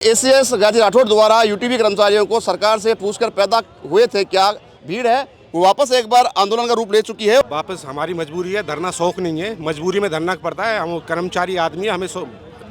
ACS गाजी राठौड़ द्वारा UTV कर्मचारियों को सरकार से पूछकर पैदा हुए थे क्या भीड़ है, वो वापस एक बार आंदोलन का रूप ले चुकी है। वापस हमारी मजबूरी है, धरना शौक नहीं है, मजबूरी में धरना पड़ता है। हम कर्मचारी आदमी है, हमें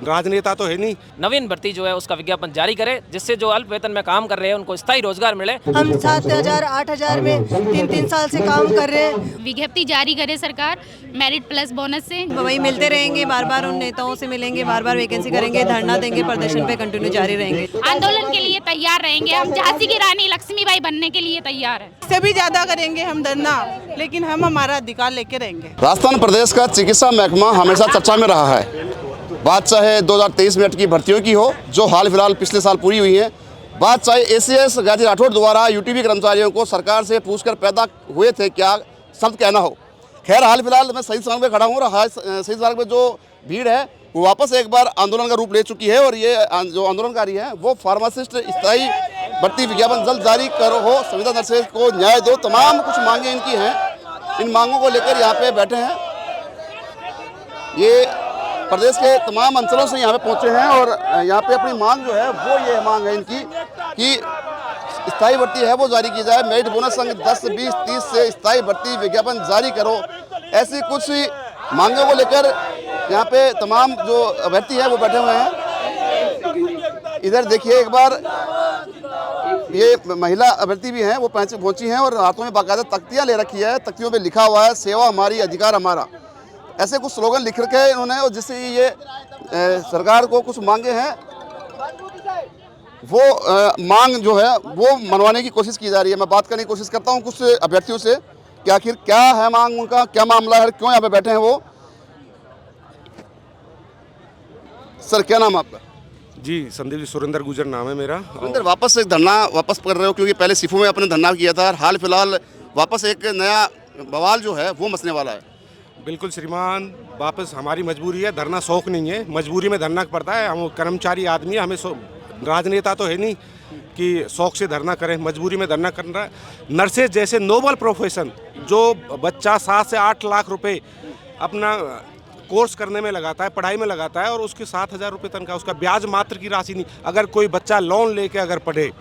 राजनेता तो है नहीं। नवीन भर्ती जो है उसका विज्ञापन जारी करे, जिससे जो अल्प वेतन में काम कर रहे हैं उनको स्थायी रोजगार मिले। हम 7,000 8,000 में 3-3 साल से काम कर रहे हैं। विज्ञप्ति जारी करे सरकार, मेरिट प्लस बोनस से वही मिलते रहेंगे, बार बार उन नेताओं से मिलेंगे, बार बार वैकेंसी करेंगे, धरना देंगे, प्रदर्शन पे कंटिन्यू जारी रहेंगे। आंदोलन के लिए तैयार रहेंगे। हम झांसी की रानी लक्ष्मीबाई बनने के लिए तैयार है। इससे भी ज्यादा करेंगे हम धरना, लेकिन हम हमारा अधिकार लेके रहेंगे। राजस्थान प्रदेश का चिकित्सा महकमा हमेशा चर्चा में रहा है। बात चाहे 2023 में की भर्तियों की हो, जो हाल फिलहाल पिछले साल पूरी हुई है, बात चाहे एसीएस गाजी राठौड़ द्वारा यूटीवी कर्मचारियों को सरकार से पूछकर पैदा हुए थे क्या शब्द कहना हो। खैर, हाल फिलहाल मैं शहीद स्मारक में खड़ा हूँ और शहीद स्मारक में जो भीड़ है वो वापस एक बार आंदोलन का रूप ले चुकी है। और ये जो आंदोलनकारी हैं वो फार्मासिस्ट स्थायी भर्ती विज्ञापन जल्द जारी करो हो, संविदा नर्सेज को न्याय दो, तमाम कुछ मांगे इनकी हैं। इन मांगों को लेकर यहाँ पे बैठे हैं। ये प्रदेश के तमाम अंचलों से यहाँ पे पहुँचे हैं और यहाँ पे अपनी मांग जो है वो ये मांग है इनकी कि स्थायी भर्ती है वो जारी की जाए। मेरिट बोनस संग 10, 20, 30 से स्थायी भर्ती विज्ञापन जारी करो। ऐसी कुछ मांगों को लेकर यहाँ पे तमाम जो अभ्यर्थी है वो बैठे हुए हैं। इधर देखिए एक बार, ये महिला अभ्यर्थी भी हैं, वो पहुंची हैं और हाथों में बाकायदा तख्तियाँ ले रखी है। तख्तियों पे लिखा हुआ है सेवा हमारी, अधिकार हमारा। ऐसे कुछ स्लोगन लिख रखे हैं इन्होंने, और जिससे ये सरकार को कुछ मांगे हैं वो मांग जो है वो मनवाने की कोशिश की जा रही है। मैं बात करने की कोशिश करता हूँ कुछ अभ्यर्थियों से कि आखिर क्या है मांग, उनका क्या मामला है, क्यों यहाँ पे बैठे हैं वो। सर, क्या नाम आपका? जी, संदीप जी, सुरेंद्र गुजर नाम है मेरा। सुरेंद्र, वापस एक धरना वापस कर रहे हो, क्योंकि पहले सिफू में आपने धरना किया था, हाल फिलहाल वापस एक नया बवाल जो है वो मचने वाला है। बिल्कुल श्रीमान, वापस हमारी मजबूरी है, धरना शौक नहीं है, मजबूरी में धरना पड़ता है। हम कर्मचारी आदमी है, हमें राजनेता तो है नहीं कि शौक से धरना करें, मजबूरी में धरना करना है। नर्सेज जैसे नोबल प्रोफेशन, जो बच्चा 7 से 8 लाख रुपए अपना कोर्स करने में लगाता है, पढ़ाई में लगाता है, और उसके 7,000 रुपये तनख्वाह, उसका ब्याज मात्र की राशि नहीं। अगर कोई बच्चा लोन लेके अगर पढ़े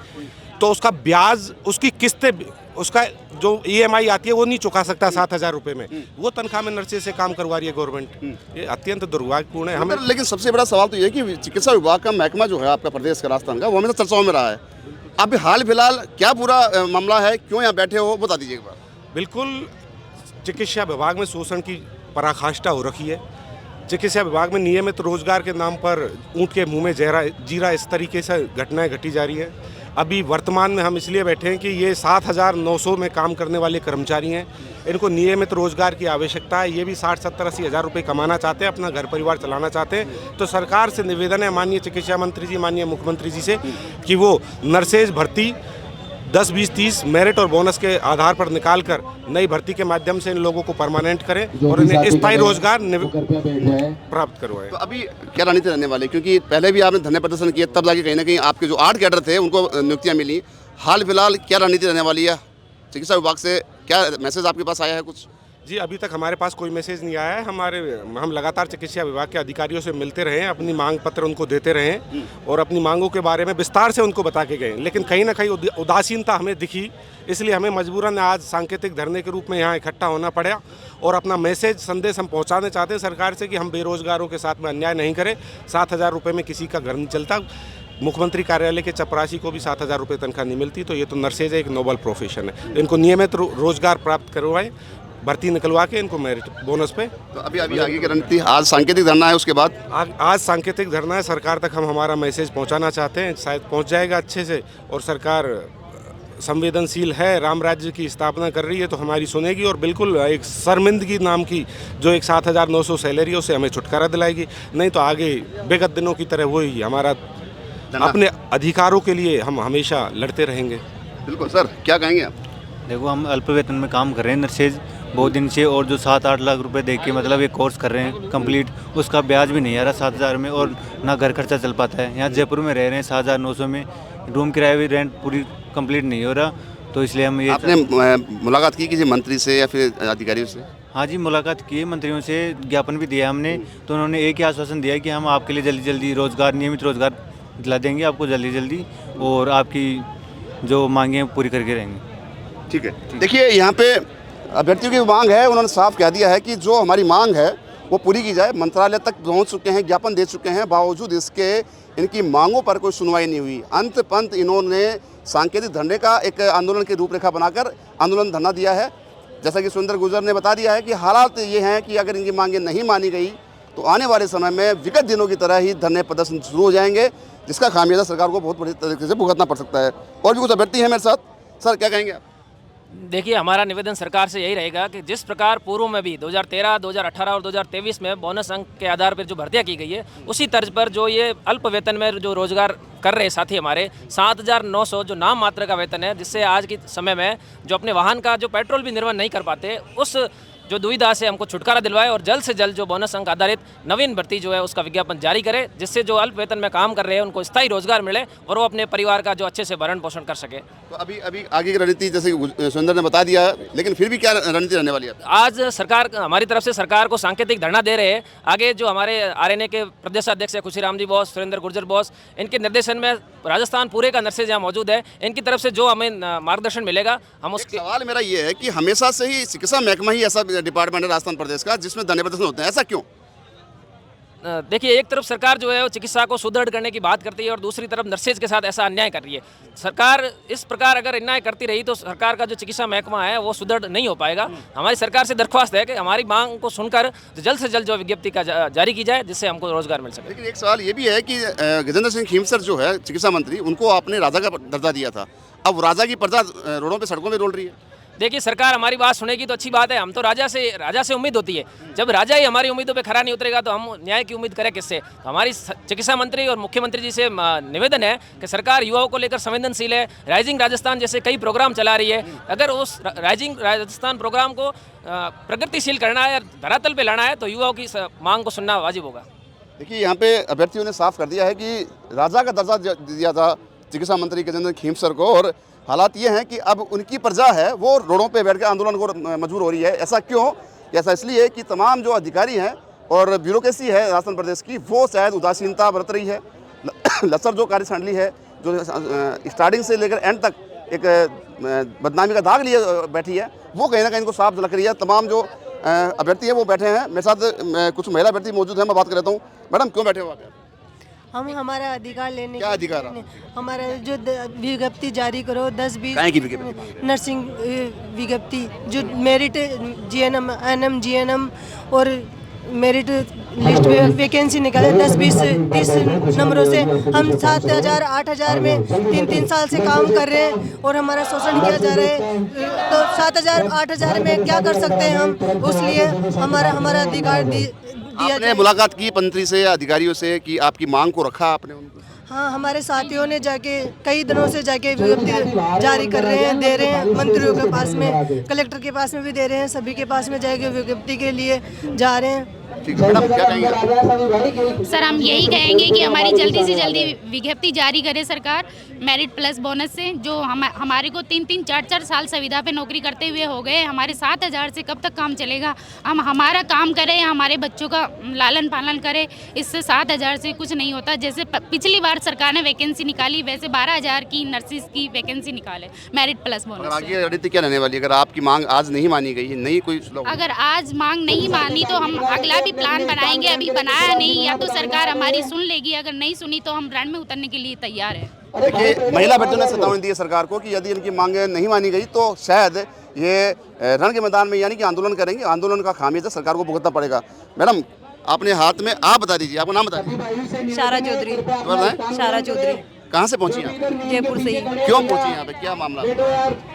तो उसका ब्याज, उसकी किस्तें, उसका जो EMI आती है वो नहीं चुका सकता 7,000 रुपये में। वो तनख्वाह में नर्सेज से काम करवा रही है गवर्नमेंट। ये अत्यंत दुर्भाग्यपूर्ण है हमें। लेकिन सबसे बड़ा सवाल तो ये है कि चिकित्सा विभाग का महकमा जो है आपका प्रदेश का, राजस्थान का, वो हमेशा चर्चाओं में रहा है। अब हाल फिलहाल क्या पूरा मामला है, क्यों यहाँ बैठे हो, बता दीजिए एक बार। बिल्कुल, चिकित्सा विभाग में शोषण की पराकाष्ठा हो रखी है। चिकित्सा विभाग में नियमित रोजगार के नाम पर ऊँट के मुंह में जीरा इस तरीके से घटनाएं घटी जा रही है। अभी वर्तमान में हम इसलिए बैठे हैं कि ये 7,900 में काम करने वाले कर्मचारी हैं, इनको नियमित रोजगार की आवश्यकता है। ये भी 60, 70, 80 हज़ार रुपये कमाना चाहते हैं, अपना घर परिवार चलाना चाहते हैं। तो सरकार से निवेदन है, माननीय चिकित्सा मंत्री जी, माननीय मुख्यमंत्री जी से, कि वो नर्सेज भर्ती 10, 20, 30 मेरिट और बोनस के आधार पर निकाल कर नई भर्ती के माध्यम से इन लोगों को परमानेंट करें और इन्हें स्थायी रोजगार प्राप्त करवाएं। तो अभी क्या रणनीति रहने वाली, क्योंकि पहले भी आपने धरने प्रदर्शन किया, तब जाके कहीं ना कहीं आपके जो 8 कैडर थे उनको नियुक्तियां मिली। हाल फिलहाल क्या रणनीति रहने वाली है चिकित्सा विभाग से, क्या मैसेज आपके पास आया है कुछ? जी, अभी तक हमारे पास कोई मैसेज नहीं आया है। हम लगातार चिकित्सा विभाग के अधिकारियों से मिलते रहे हैं, अपनी मांग पत्र उनको देते रहे हैं और अपनी मांगों के बारे में विस्तार से उनको बता के गए, लेकिन कहीं ना कहीं उदासीनता हमें दिखी। इसलिए हमें मजबूरन आज सांकेतिक धरने के रूप में यहाँ इकट्ठा होना पड़ा और अपना मैसेज, संदेश हम पहुँचाना चाहते हैं सरकार से कि हम बेरोजगारों के साथ में अन्याय नहीं करें। 7,000 रुपये में किसी का घर नहीं चलता। मुख्यमंत्री कार्यालय के चपरासी को भी 7,000 रुपये तनख्वाह नहीं मिलती। तो ये तो नर्सेज एक नोबल प्रोफेशन है, इनको नियमित रोजगार प्राप्त करवाएं, भर्ती निकलवा के इनको मेरिट बोनस पे। तो अभी आगे की रणनीति, आज सांकेतिक धरना है, उसके बाद आज सांकेतिक धरना है। सरकार तक हम हमारा मैसेज पहुंचाना चाहते हैं, शायद पहुंच जाएगा अच्छे से, और सरकार संवेदनशील है, राम राज्य की स्थापना कर रही है तो हमारी सुनेगी और बिल्कुल एक शर्मिंदगी नाम की जो एक 7,900 सैलरी है उसे हमें छुटकारा दिलाएगी। नहीं तो आगे विगत दिनों की तरह वही हमारा अपने अधिकारों के लिए हम हमेशा लड़ते रहेंगे। बिल्कुल सर, क्या कहेंगे आप? देखो, हम अल्प वेतन में काम कर रहे हैं नर्सेज बहुत दिन से, और जो 7-8 लाख रुपए दे के मतलब एक कोर्स कर रहे हैं कंप्लीट, उसका ब्याज भी नहीं आ रहा 7,000 में, और ना घर खर्चा चल पाता है। यहाँ जयपुर में रह रहे हैं 7,900 में, रूम किराया भी रेंट पूरी कंप्लीट नहीं हो रहा। तो इसलिए हम ये, आपने मुलाकात की किसी मंत्री से या फिर अधिकारियों से? हाँ जी, मुलाकात की है मंत्रियों से, ज्ञापन भी दिया हमने। तो उन्होंने एक ही आश्वासन दिया कि हम आपके लिए जल्दी जल्दी रोजगार, नियमित रोजगार दिला देंगे आपको जल्दी जल्दी, और आपकी जो मांगें पूरी करके रहेंगे। ठीक है, देखिए यहाँ पे अभ्यर्थियों की मांग है, उन्होंने साफ कह दिया है कि जो हमारी मांग है वो पूरी की जाए। मंत्रालय तक पहुँच चुके हैं, ज्ञापन दे चुके हैं, बावजूद इसके इनकी मांगों पर कोई सुनवाई नहीं हुई। अंत पंत इन्होंने सांकेतिक धरने का एक आंदोलन की रूपरेखा बनाकर आंदोलन धरना दिया है। जैसा कि सुरेंद्र गुर्जर ने बता दिया है कि हालात ये हैं कि अगर इनकी मांगें नहीं मानी गई तो आने वाले समय में विगत दिनों की तरह ही धरने प्रदर्शन शुरू हो जाएंगे, जिसका खामियाजा सरकार को बहुत बड़ी तरीके से भुगतना पड़ सकता है। और भी कुछ अभ्यर्थी हैं मेरे साथ। सर, क्या कहेंगे आप? देखिए, हमारा निवेदन सरकार से यही रहेगा कि जिस प्रकार पूर्व में भी 2013, 2018 और 2023 में बोनस अंक के आधार पर जो भर्तियां की गई है, उसी तर्ज पर जो ये अल्प वेतन में जो रोजगार कर रहे साथी हमारे 7,900 जो नाम मात्र का वेतन है, जिससे आज के समय में जो अपने वाहन का जो पेट्रोल भी निर्वहन नहीं कर पाते, उस जो दुविधा से हमको छुटकारा दिलवाए और जल्द से जल्द जो बोनस अंक आधारित नवीन भर्ती जो है उसका विज्ञापन जारी करे, जिससे जो अल्प वेतन में काम कर रहे हैं उनको स्थायी रोजगार मिले और वो अपने परिवार का जो अच्छे से भरण पोषण कर सके। तो अभी आगे की रणनीति जैसे सुरेंद्र ने बता दिया, लेकिन फिर भी क्या रणनीति रहने वाली है? आज सरकार हमारी तरफ से सरकार को सांकेतिक धरना दे रहे हैं। आगे जो हमारे आरएनए के प्रदेशाध्यक्ष है खुशीराम जी बोस, सुरेंद्र गुर्जर बोस, इनके निर्देशन में राजस्थान पूरे का नर्सेज यहाँ मौजूद है। इनकी तरफ से जो हमें मार्गदर्शन मिलेगा हम उसके। सवाल मेरा ये है कि हमेशा से ही चिकित्सा महकमा ही ऐसा डिपार्टमेंट है राजस्थान प्रदेश का जिसमें धरने प्रदर्शन होते हैं, ऐसा क्यों? देखिए, एक तरफ सरकार जो है वो चिकित्सा को सुदृढ़ करने की बात करती है और दूसरी तरफ नर्सेज के साथ ऐसा अन्याय कर रही है। सरकार इस प्रकार अगर अन्याय करती रही तो सरकार का जो चिकित्सा महकमा है वो सुदृढ़ नहीं हो पाएगा। हमारी सरकार से दरख्वास्त है कि हमारी मांग को सुनकर जल्द से जल्द जो विज्ञप्ति का जारी की जाए, जिससे हमको रोजगार मिल सके। लेकिन एक सवाल ये भी है कि गजेंद्र सिंह खीमसर जो है चिकित्सा मंत्री, उनको आपने राजा का दर्जा दिया था, अब राजा की प्रजा रोडों पर सड़कों पर डोल रही है। देखिए, सरकार हमारी बात सुनेगी तो अच्छी बात है। हम तो राजा से उम्मीद होती है। जब राजा ही हमारी उम्मीदों पे खरा नहीं उतरेगा तो हम न्याय की उम्मीद करें किससे? तो हमारी चिकित्सा मंत्री और मुख्यमंत्री जी से निवेदन है कि सरकार युवाओं को लेकर संवेदनशील है। राइजिंग राजस्थान जैसे कई प्रोग्राम चला रही है। अगर उस राइजिंग राजस्थान प्रोग्राम को प्रगतिशील करना है, धरातल पर लाना है, तो युवाओं की मांग को सुनना वाजिब होगा। देखिए, यहाँ पे अभ्यर्थियों ने साफ कर दिया है कि राजा का दर्जा दिया था चिकित्सा मंत्री गजेंद्र खीमसर को, और हालात ये हैं कि अब उनकी प्रजा है वो रोडों पे बैठ के आंदोलन को मजबूर हो रही है। ऐसा क्यों? ऐसा इसलिए कि तमाम जो अधिकारी हैं और ब्यूरोक्रेसी है राजस्थान प्रदेश की, वो शायद उदासीनता बरत रही है। लसर जो कार्यप्रणाली है, जो स्टार्टिंग से लेकर एंड तक एक बदनामी का दाग लिए बैठी है, वो कहीं ना कहीं इनको साफ झलक रही है। तमाम जो अभ्यर्थी हैं वो बैठे हैं। मेरे साथ कुछ महिला अभ्यर्थी मौजूद हैं, मैं बात कर लेता हूँ। मैडम, क्यों बैठे हो आप? हम हमारा अधिकार लेने क्या अधिकार है? हमारा जो विज्ञप्ति जारी करो 10-20 काहे की विज्ञप्ति? नर्सिंग विज्ञप्ति जो मेरिट जीएनएम, एनएम, जीएनएम और मेरिट लिस्ट में वैकेंसी निकाले 10-20-30 नंबरों से। हम 7,000 8,000 में 3-3 साल से काम कर रहे हैं और हमारा शोषण किया जा रहा है। तो 7,000 8,000 में क्या कर सकते हैं हम? उसलिए हमारा अधिकार आपने मुलाकात की मंत्री से, अधिकारियों से, कि आपकी मांग को रखा आपने उनको? हाँ, हमारे साथियों ने जाके कई दिनों से जाके विज्ञप्ति जारी कर रहे हैं, दे रहे हैं मंत्रियों के पास में, कलेक्टर के पास में भी दे रहे हैं, सभी के पास में जाके विज्ञप्ति के लिए जा रहे हैं। सर, हम यही कहेंगे कि हमारी जल्दी से जल्दी विज्ञप्ति जारी करे सरकार मेरिट प्लस बोनस से। जो हमारे को 3-3 4-4 साल संविदा पे नौकरी करते हुए हो गए, हमारे 7,000 से कब तक काम चलेगा? हम हमारा काम करें, हमारे बच्चों का लालन पालन करें, इससे 7,000 से कुछ नहीं होता। जैसे पिछली बार सरकार ने वैकेंसी निकाली, वैसे 12,000 की नर्सिस की वैकेंसी निकाले मेरिट प्लस बोनस। आगे रणनीति क्या रहने वाली है अगर आपकी मांग आज नहीं मानी गई? नहीं कोई अगर आज मांग नहीं मानी तो हम अगला भी प्लान बनाएंगे। अभी बनाया नहीं, या तो सरकार हमारी सुन लेगी, अगर नहीं सुनी तो हम रण में उतरने के लिए तैयार है। देखिए, महिला अभ्यर्थियों ने चेतावनी दी है सरकार को कि यदि इनकी मांगें नहीं मानी गई तो शायद ये रण के मैदान में यानी कि आंदोलन करेंगे। आंदोलन का खामियाजा सरकार को भुगतना पड़ेगा। मैडम, आपने हाथ में, आप बता दीजिए, आपका नाम बता दीजिए। शारा चौधरी। शारा चौधरी। कहाँ से पहुँची आप? जयपुर से ही। क्यों पहुँची यहाँ पे, क्या मामला?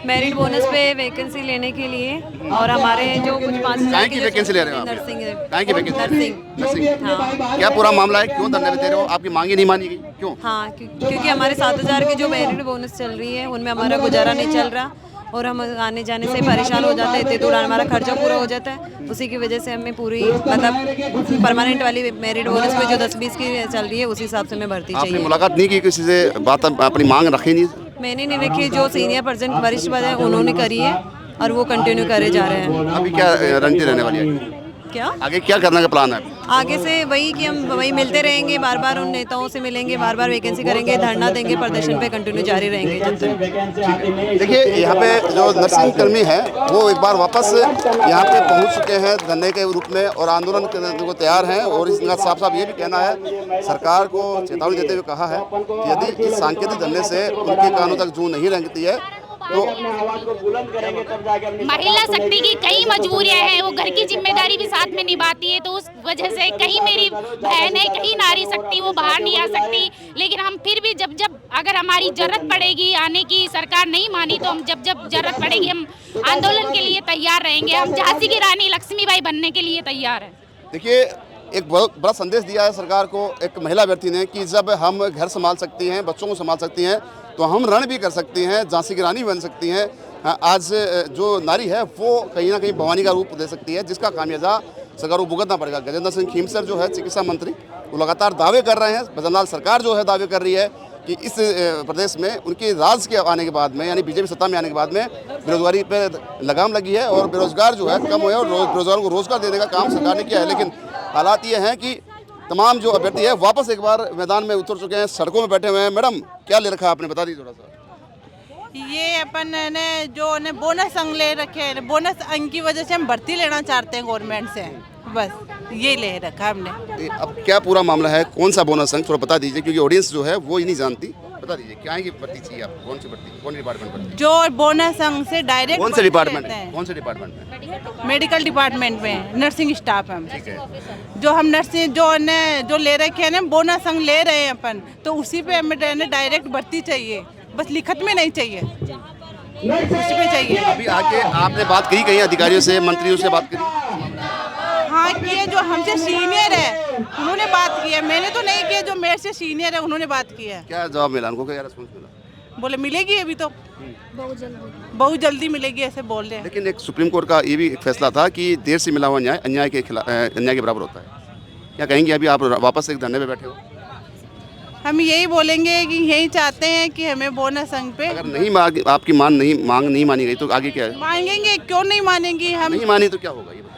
मेरिट बोनस पे वैकेंसी लेने के लिए, और हमारे जो कुछ 5,000 की वैकेंसी ले रहे हो? नर्सिंग की वैकेंसी? नर्सिंग। हाँ। क्या पूरा मामला है? क्यों धरने पे दे रहे हो? आपकी मांगे नहीं मानी गई, क्यों? हाँ, क्योंकि हमारे 7,000 की जो मेरिट बोनस चल रही है उनमें हमारा गुजारा नहीं चल रहा और हम आने जाने से परेशान हो जाते हैं। तो हमारा खर्चा पूरा हो जाता है, उसी की वजह से हमें पूरी मतलब परमानेंट वाली मेरिट बोनस पे जो 10-20 की चल रही है उसी हिसाब से हमें भर्ती चाहिए। आपने मुलाकात नहीं की किसी से, बात अपनी मांग रखी नहीं? मैंने नहीं रखी, जो सीनियर पर्सन वरिष्ठ पद है उन्होंने करी है और वो कंटिन्यू करे जा रहे हैं। अभी क्या रणनीति रहने वाली है? क्या आगे क्या करने का प्लान है? आगे से वही कि हम वही मिलते रहेंगे, बार बार उन नेताओं से मिलेंगे, बार बार वैकेंसी करेंगे, धरना देंगे, प्रदर्शन पे कंटिन्यू जारी रहेंगे जब तक। देखिए यहाँ पे जो नर्सिंग कर्मी है वो एक बार वापस यहाँ पे पहुँच चुके हैं धरने के रूप में और आंदोलन करने को तैयार हैं। और इसका साफ साफ ये भी कहना है, सरकार को चेतावनी देते हुए कहा है कि यदि इस सांकेतिक धरने से उनके कानों तक जूं नहीं रेंगती है तो महिला शक्ति की कई मजबूरियां हैं, वो घर की जिम्मेदारी भी साथ में निभाती है, तो उस वजह से कहीं मेरी बहन है, कहीं नारी शक्ति वो बाहर नहीं आ सकती। लेकिन हम फिर भी जब जब अगर हमारी जरूरत पड़ेगी आने की, सरकार नहीं मानी तो हम जब जब जरूरत पड़ेगी हम आंदोलन के लिए तैयार रहेंगे। हम झांसी की रानी लक्ष्मीबाई बनने के लिए तैयार हैं। देखिए एक बहुत बड़ा संदेश दिया है सरकार को एक महिला व्यक्ति ने कि जब हम घर संभाल सकती हैं, बच्चों को संभाल सकती हैं, तो हम रण भी कर सकती हैं, झांसी की रानी बन सकती हैं। आज जो नारी है वो कहीं ना कहीं भवानी का रूप दे सकती है, जिसका खामियाजा सरकार को भुगतना पड़ेगा। गजेंद्र सिंह खीमसर जो है चिकित्सा मंत्री, वो लगातार दावे कर रहे हैं। भजनलाल सरकार जो है दावे कर रही है कि इस प्रदेश में उनके राज के आने के बाद में, यानी बीजेपी सत्ता में आने के बाद में बेरोजगारी पर लगाम लगी है और बेरोजगार जो है कम हुए और बेरोजगारों को रोजगार देने का काम सरकार ने किया है। लेकिन हालात ये हैं कि तमाम जो अभ्यर्थी है वापस एक बार मैदान में उतर चुके हैं, सड़कों में बैठे हुए हैं। मैडम क्या ले रखा है आपने, बता दीजिए थोड़ा सा। ये अपन ने जो ने बोनस अंक ले रखे हैं, बोनस अंक की वजह से हम भर्ती लेना चाहते हैं गवर्नमेंट से, बस ये ले रखा हमने। अब क्या पूरा मामला है, कौन सा बोनस अंक थोड़ा बता दीजिए, क्योंकि ऑडियंस जो है वो ही नहीं जानती। बता दीजिए क्या है कि भर्ती चाहिए आपको, कौन सी भर्ती, कौन डिपार्टमेंट भर्ती? जो बोनस अंक से डायरेक्ट कौन से डिपार्टमेंट में, कौन से डिपार्टमेंट में? मेडिकल डिपार्टमेंट में नर्सिंग स्टाफ हम, ठीक है। जो हम नर्सिंग जो ले रखे हैं ना बोनस अंक ले रहे हैं अपन, तो उसी पे हमें डायरेक्ट भर्ती चाहिए, बस लिखत में नहीं चाहिए, उसी पे चाहिए। अभी आके आपने बात की कहीं अधिकारियों से, मंत्रियों से बात करी? हाँ किए, जो हमसे सीनियर है उन्होंने बात की है, मैंने तो नहीं किया, जो मेरे से सीनियर है उन्होंने बात की है। क्या जवाब मिला उनको, क्या रेस्पॉन्स मिला? बोले मिलेगी अभी तो बहुत जल्दी मिलेगी, ऐसे बोल रहे हैं। लेकिन एक सुप्रीम कोर्ट का ये भी एक फैसला था कि देर से मिला हुआ न्याय अन्याय के खिलाफ, अन्याय के बराबर होता है। क्या कहेंगे, अभी आप वापस एक धरने पे बैठे हो? हम यही बोलेंगे कि यही चाहते हैं कि हमें बोनस अंक पे, अगर नहीं आपकी मांग नहीं मानी गई तो आगे क्या है? मांगेंगे, क्यों नहीं मानेंगे हम, नहीं मानी तो क्या होगा ये बताइए?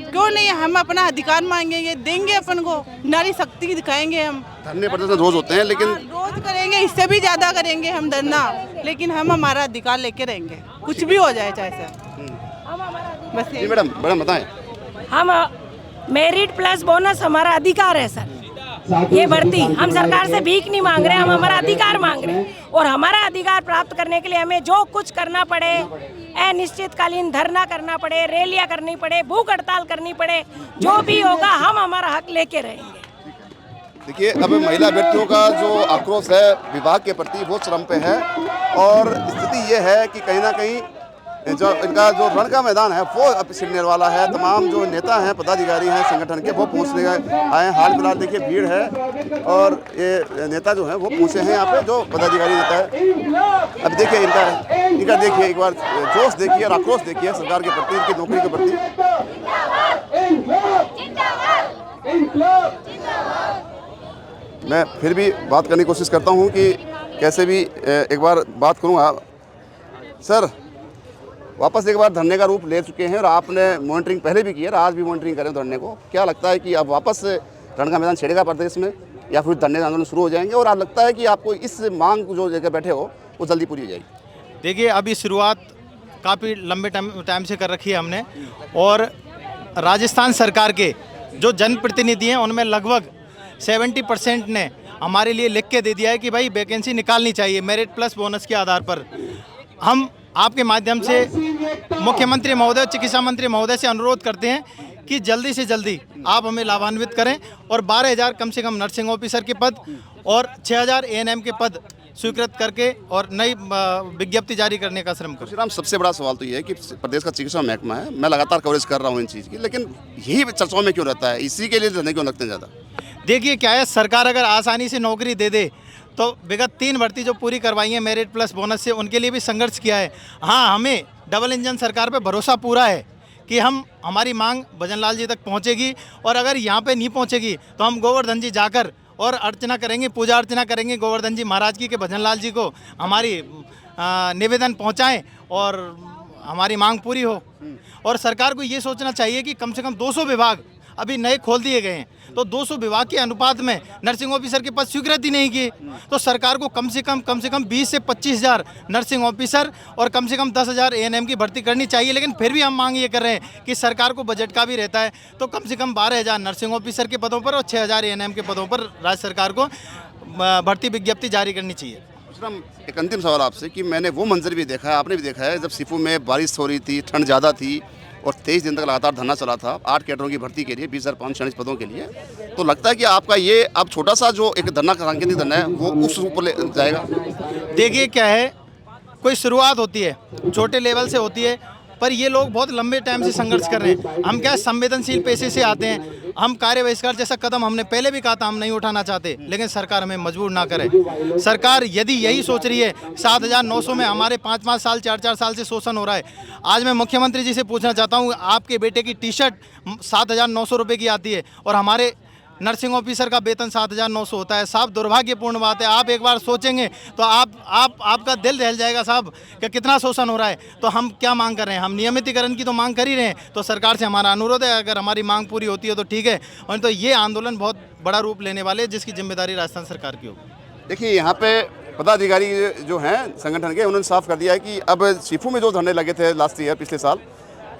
क्यों नहीं, हम अपना अधिकार मांगेंगे, देंगे अपन को, नारी शक्ति दिखाएंगे हम। धरने प्रदर्शन रोज होते हैं, लेकिन रोज करेंगे, इससे भी ज्यादा करेंगे हम धरना, लेकिन हम हमारा अधिकार लेके रहेंगे, कुछ भी हो जाए चाहे सर। बस जी मैडम बताएं। हम मेरिट प्लस बोनस हमारा अधिकार है सर, ये भर्ती हम सरकार से भीख नहीं मांग रहे, हम हमारा अधिकार मांग रहे हैं। और हमारा अधिकार प्राप्त करने के लिए हमें जो कुछ करना पड़े, अनिश्चितकालीन धरना करना पड़े, रैलियां करनी पड़े, भूख हड़ताल करनी पड़े, जो भी होगा हम हमारा हक लेके रहेंगे। देखिए अब महिला व्यक्तियों का जो आक्रोश है विभाग के प्रति वो चरम पे है और स्थिति ये है कि कहीं ना कहीं जो इनका जो रण का मैदान है वो अब छिड़ने वाला है। तमाम जो नेता हैं, पदाधिकारी हैं संगठन के, वो पहुँचने आए हैं। हाल फिलहाल देखिए भीड़ है और ये नेता जो हैं वो पहुँचे हैं यहाँ पे, जो पदाधिकारी नेता है। अब देखिए इनका देखिए एक बार जोश देखिए और आक्रोश देखिए सरकार के प्रति, इनकी नौकरी के प्रति। मैं फिर भी बात करने की कोशिश करता हूँ कि कैसे भी एक बार बात करूँगा। सर वापस एक बार धरने का रूप ले चुके हैं और आपने मॉनिटरिंग पहले भी की है, आज भी मॉनिटरिंग करें धरने को। क्या लगता है कि अब वापस रण का मैदान छेड़ेगा प्रदेश में या फिर धरने आंदोलन शुरू हो जाएंगे? और आप लगता है कि आपको इस मांग जो जगह बैठे हो वो जल्दी पूरी हो जाएगी? देखिए अभी शुरुआत काफ़ी लंबे टाइम से कर रखी है हमने, और राजस्थान सरकार के जो जनप्रतिनिधि हैं उनमें लगभग 70% ने हमारे लिए लिख के दे दिया है कि भाई वैकेंसी निकालनी चाहिए मेरिट प्लस बोनस के आधार पर। हम आपके माध्यम से मुख्यमंत्री महोदय, चिकित्सा मंत्री महोदय से अनुरोध करते हैं कि जल्दी से जल्दी आप हमें लाभान्वित करें और 12,000 कम से कम नर्सिंग ऑफिसर के पद और 6,000 ANM के पद स्वीकृत करके और नई विज्ञप्ति जारी करने का श्रम करें। श्रीराम, सबसे बड़ा सवाल तो ये है कि प्रदेश का चिकित्सा महकमा है, मैं लगातार कवरेज कर रहा हूँ इन चीज़ की, लेकिन यही चर्चाओं में क्यों रहता है? इसी के लिए धरने क्यों लगते हैं ज़्यादा? देखिए क्या है, सरकार अगर आसानी से नौकरी दे दे तो विगत 3 भर्ती जो पूरी करवाई है मेरिट प्लस बोनस से, उनके लिए भी संघर्ष किया है। हाँ, हमें डबल इंजन सरकार पे भरोसा पूरा है कि हमारी मांग भजनलाल जी तक पहुंचेगी, और अगर यहाँ पे नहीं पहुंचेगी तो हम गोवर्धन जी जाकर और अर्चना करेंगे, पूजा अर्चना करेंगे गोवर्धन जी महाराज की, कि भजनलाल जी को हमारी निवेदन पहुँचाएँ और हमारी मांग पूरी हो। और सरकार को ये सोचना चाहिए कि कम से कम 200 विभाग अभी नए खोल दिए गए हैं, तो 200 विभाग के अनुपात में नर्सिंग ऑफिसर के पद स्वीकृत ही नहीं किए, तो सरकार को कम से कम 20 से 25 हज़ार नर्सिंग ऑफिसर और कम से कम 10,000 ANM की भर्ती करनी चाहिए। लेकिन फिर भी हम मांग ये कर रहे हैं कि सरकार को बजट का भी रहता है, तो कम से कम 12,000 नर्सिंग ऑफिसर के पदों पर और 6,000 ANM के पदों पर राज्य सरकार को भर्ती विज्ञप्ति जारी करनी चाहिए। एक अंतिम सवाल आपसे कि मैंने वो मंजर भी देखा है, आपने भी देखा है, जब सीफू में बारिश हो रही थी, ठंड ज़्यादा थी और 23 दिन तक लगातार धरना चला था 8 कैडरों की भर्ती के लिए 20,546 पदों के लिए, तो लगता है कि आपका ये अब छोटा सा जो एक धरना सांकेतिक धरना है वो उस ऊपर ले जाएगा? देखिए क्या है, कोई शुरुआत होती है, छोटे लेवल से होती है, पर ये लोग बहुत लंबे टाइम से संघर्ष कर रहे हैं। हम क्या संवेदनशील पेशे से आते हैं, हम कार्य बहिष्कार जैसा कदम हमने पहले भी कहा था हम नहीं उठाना चाहते, लेकिन सरकार हमें मजबूर ना करे। सरकार यदि यही सोच रही है 7,900 में हमारे 5-5 साल 4-4 साल से शोषण हो रहा है, आज मैं मुख्यमंत्री जी से पूछना चाहता हूँ, आपके बेटे की टी-शर्ट 7,900 रुपये की आती है और हमारे नर्सिंग ऑफिसर का वेतन 7,900 होता है। साहब दुर्भाग्यपूर्ण बात है, आप एक बार सोचेंगे तो आपका दिल दहल जाएगा साहब कि कितना शोषण हो रहा है। तो हम क्या मांग कर रहे हैं, हम नियमितीकरण की तो मांग कर ही रहे हैं, तो सरकार से हमारा अनुरोध है अगर हमारी मांग पूरी होती है तो ठीक है, और तो ये आंदोलन बहुत बड़ा रूप लेने वाले जिसकी जिम्मेदारी राजस्थान सरकार की होगी। देखिए यहाँ पे पदाधिकारी जो हैं संगठन के, उन्होंने साफ कर दिया है कि अब सीफू में जो धरने लगे थे लास्ट ईयर पिछले साल,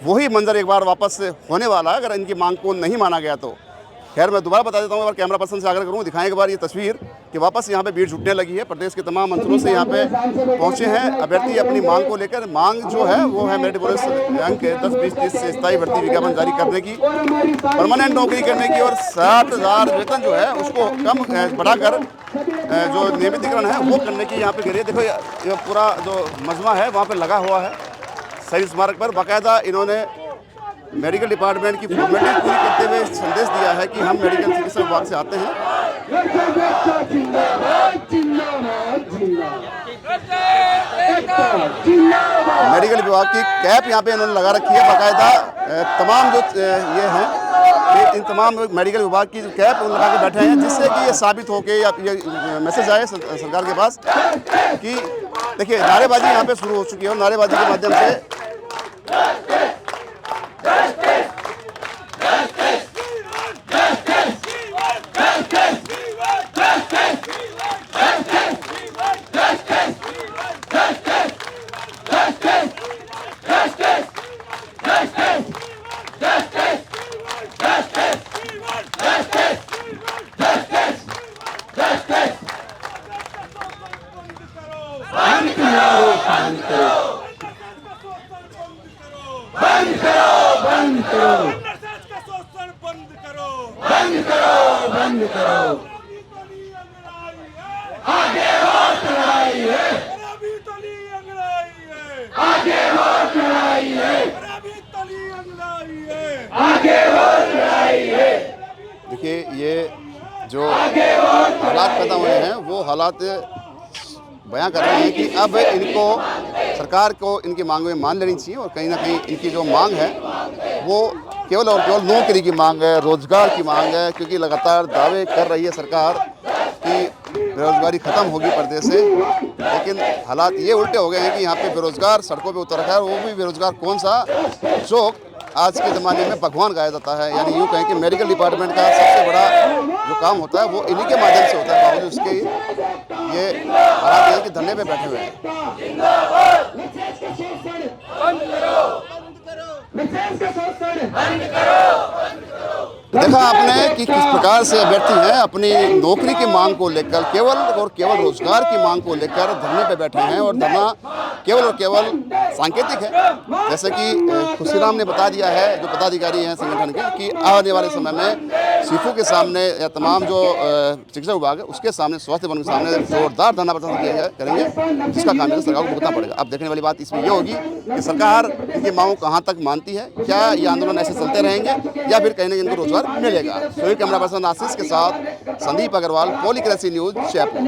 वही मंजर एक बार वापस होने वाला है अगर इनकी मांग को नहीं माना गया तो। खैर मैं दोबारा बता देता हूँ, अगर कैमरा पर्सन से आग्रह करूँ दिखाएं एक बार ये तस्वीर कि वापस यहाँ पे भीड़ जुटने लगी है। प्रदेश के तमाम अंचलों से यहाँ पे पहुँचे हैं अभ्यर्थी अपनी मांग को लेकर। मांग जो है वो है मेरिट बोनस रैंक के 10, 20, 30 से स्थायी भर्ती विज्ञापन जारी करने की, परमानेंट नौकरी करने की और 60,000 वेतन जो है उसको कम बढ़ाकर जो नियमितीकरण है वो करने की यहाँ पे गिरी। देखो ये पूरा जो मजमा है वहाँ पर लगा हुआ है शहीद स्मारक पर। बाकायदा इन्होंने मेडिकल डिपार्टमेंट की फॉर्मेलिटी पूरी करते हुए संदेश दिया है कि हम मेडिकल चिकित्सा विभाग से आते हैं। मेडिकल विभाग की कैप यहाँ पे इन्होंने लगा रखी है बाकायदा। तमाम जो ये हैं इन तमाम मेडिकल विभाग की कैप लगा के बैठे हैं, जिससे कि ये साबित हो के या ये मैसेज आए सरकार के पास कि देखिए नारेबाजी यहाँ पे शुरू हो चुकी है और नारेबाजी के माध्यम से देखिए ये जो हालात पैदा हुए हैं वो हालात बयां कर रहे हैं कि अब इनको सरकार को इनकी मांग में मान लेनी चाहिए और कहीं ना कहीं इनकी जो मांग है वो केवल और केवल नौकरी की मांग है, रोजगार की मांग है, क्योंकि लगातार दावे कर रही है सरकार कि बेरोजगारी ख़त्म होगी प्रदेश से, लेकिन हालात ये उल्टे हो गए हैं कि यहाँ पे बेरोजगार सड़कों पे उतर रखा है। वो भी बेरोजगार कौन सा, जो आज के ज़माने में भगवान गाया जाता है। यानी यूँ कहें कि मेडिकल डिपार्टमेंट का सबसे बड़ा जो काम होता है वो इन्हीं के माध्यम से होता है। बावजूद उसके ये हालात हैं कि धरने पे बैठे हुए हैं। देखा आपने कि किस प्रकार से अभ्यर्थी हैं अपनी नौकरी की मांग को लेकर, केवल और केवल रोजगार की मांग को लेकर धरने पे बैठे हैं और धरना केवल और केवल सांकेतिक है। जैसे कि खुशीराम ने बता दिया है, जो पदाधिकारी हैं संगठन के, कि आने वाले समय में सीफू के सामने या तमाम जो चिकित्सा विभाग है उसके सामने, स्वास्थ्य भवन के सामने जोरदार धरना प्रदर्शन करेंगे, जिसका काम सरकार को भुगतना पड़ेगा। अब देखने वाली बात इसमें ये होगी कि सरकार इनकी मांगों कहाँ तक मानती है, क्या ये आंदोलन ऐसे चलते रहेंगे या फिर कहीं ना कहीं इनको रोजगार मिलेगा। तो कैमरा पर्सन आशीष के साथ संदीप अग्रवाल, पॉलीक्रेसी न्यूज़, जयपुर।